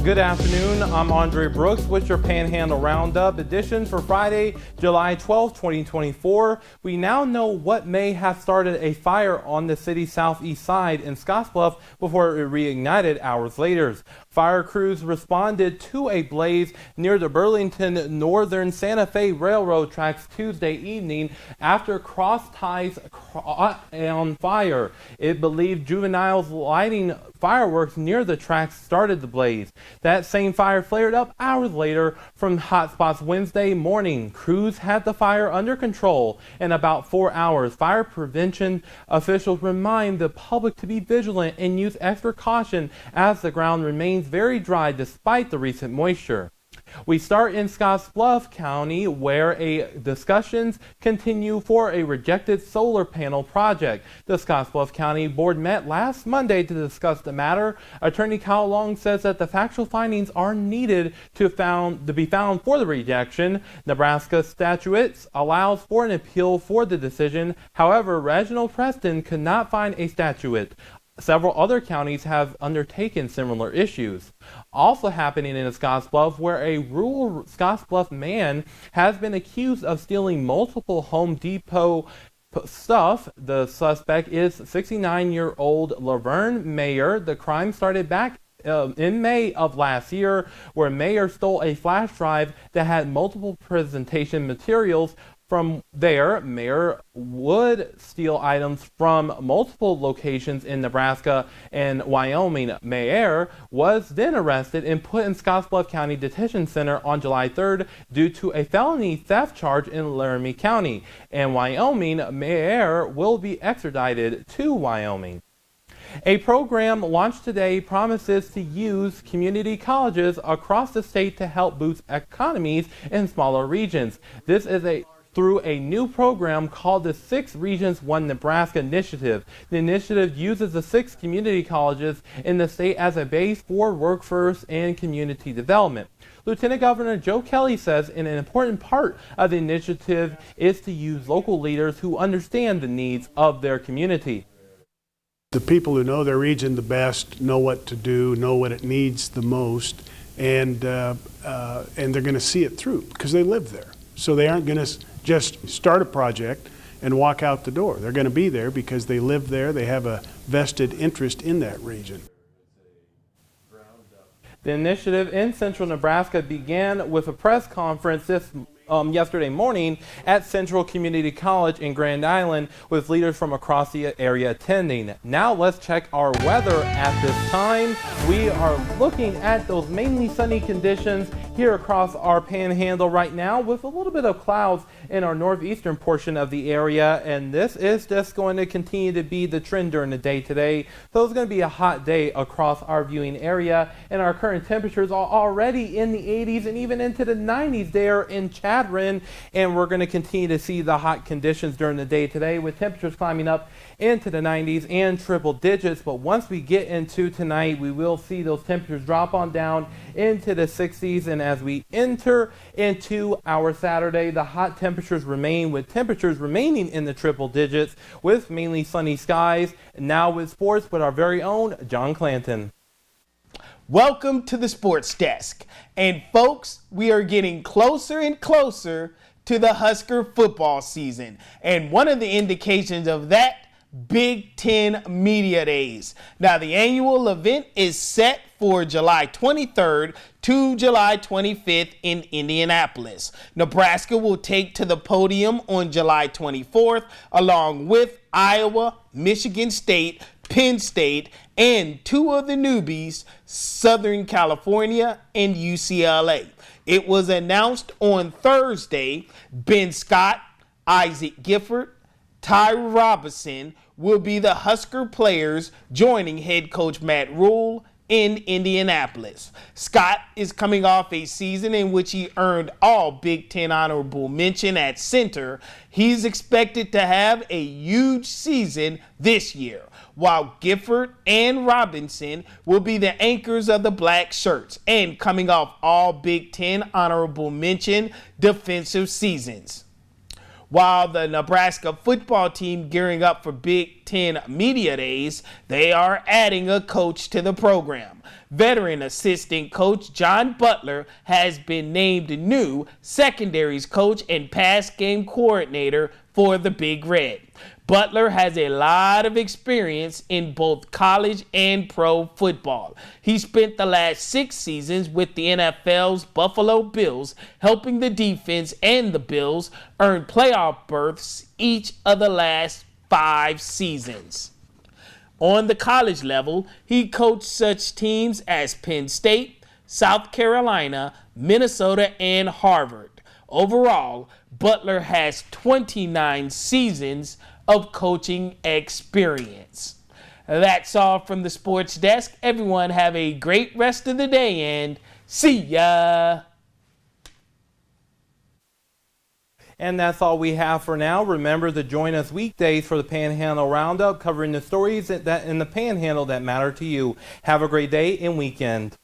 Good afternoon, I'm Andre Brooks with your Panhandle Roundup edition for Friday, July 12, 2024. We now know what may have started a fire on the city's southeast side in Scottsbluff before it reignited hours later. Fire crews responded to a blaze near the Burlington Northern Santa Fe Railroad tracks Tuesday evening after cross ties caught on fire. It believed juveniles lighting fireworks near the tracks started the blaze. That same fire flared up hours later from hotspots Wednesday morning. Crews had the fire under control in about 4 hours. Fire prevention officials remind the public to be vigilant and use extra caution as the ground remains very dry despite the recent moisture. We start in Scottsbluff County, where discussions continue for a rejected solar panel project. The Scottsbluff County Board met last Monday to discuss the matter. Attorney Kyle Long says that the factual findings are needed to be found for the rejection. Nebraska statutes allows for an appeal for the decision. However, Reginald Preston could not find a statute. Several other counties have undertaken similar issues. Also happening in Scottsbluff, where a rural Scottsbluff man has been accused of stealing multiple Home Depot stuff. The suspect is 69-year-old Laverne Mayer. The crime started back in May of last year, where Mayer stole a flash drive that had multiple presentation materials. From there, Mayer would steal items from multiple locations in Nebraska and Wyoming. Mayer was then arrested and put in Scottsbluff County Detention Center on July 3rd due to a felony theft charge in Laramie County. In Wyoming, Mayer will be extradited to Wyoming. A program launched today promises to use community colleges across the state to help boost economies in smaller regions. This is through a new program called the 6 Regions One Nebraska Initiative. The initiative uses the 6 community colleges in the state as a base for workforce and community development. Lieutenant Governor Joe Kelly says an important part of the initiative is to use local leaders who understand the needs of their community. The people who know their region the best know what to do, know what it needs the most, and they're going to see it through because they live there. So they aren't going to just start a project and walk out the door. They're going to be there because they live there. They have a vested interest in that region. The initiative in central Nebraska began with a press conference yesterday morning at Central Community College in Grand Island with leaders from across the area attending. Now let's check our weather at this time. We are looking at those mainly sunny conditions here across our panhandle right now with a little bit of clouds in our northeastern portion of the area, and this is just going to continue to be the trend during the day today. So it's going to be a hot day across our viewing area, and our current temperatures are already in the 80s and even into the 90s there in Chadron, and we're going to continue to see the hot conditions during the day today with temperatures climbing up into the 90s and triple digits. But once we get into tonight, we will see those temperatures drop on down into the 60s, and as we enter into our Saturday, the hot temperatures remain, with temperatures remaining in the triple digits with mainly sunny skies. Now with sports with our very own John Clanton. Welcome to the Sports Desk. And folks, we are getting closer and closer to the Husker football season. And one of the indications of that, Big Ten Media Days. Now, the annual event is set for July 23rd to July 25th in Indianapolis. Nebraska will take to the podium on July 24th, along with Iowa, Michigan State, Penn State, and 2 of the newbies, Southern California and UCLA. It was announced on Thursday, Ben Scott, Isaac Gifford, Ty Robinson will be the Husker players joining head coach Matt Rule in Indianapolis. Scott is coming off a season in which he earned all Big Ten honorable mention at center. He's expected to have a huge season this year, while Gifford and Robinson will be the anchors of the black shirts and coming off all Big Ten honorable mention defensive seasons. While the Nebraska football team gearing up for Big Ten Media Days, they are adding a coach to the program. Veteran assistant coach John Butler has been named new secondaries coach and pass game coordinator for the Big Red. Butler has a lot of experience in both college and pro football. He spent the last 6 seasons with the NFL's Buffalo Bills, helping the defense and the Bills earn playoff berths each of the last 5 seasons. On the college level, he coached such teams as Penn State, South Carolina, Minnesota, and Harvard. Overall, Butler has 29 seasons of coaching experience. That's all from the Sports Desk. Everyone have a great rest of the day and see ya. And that's all we have for now. Remember to join us weekdays for the Panhandle Roundup, covering the stories that in the Panhandle that matter to you. Have a great day and weekend.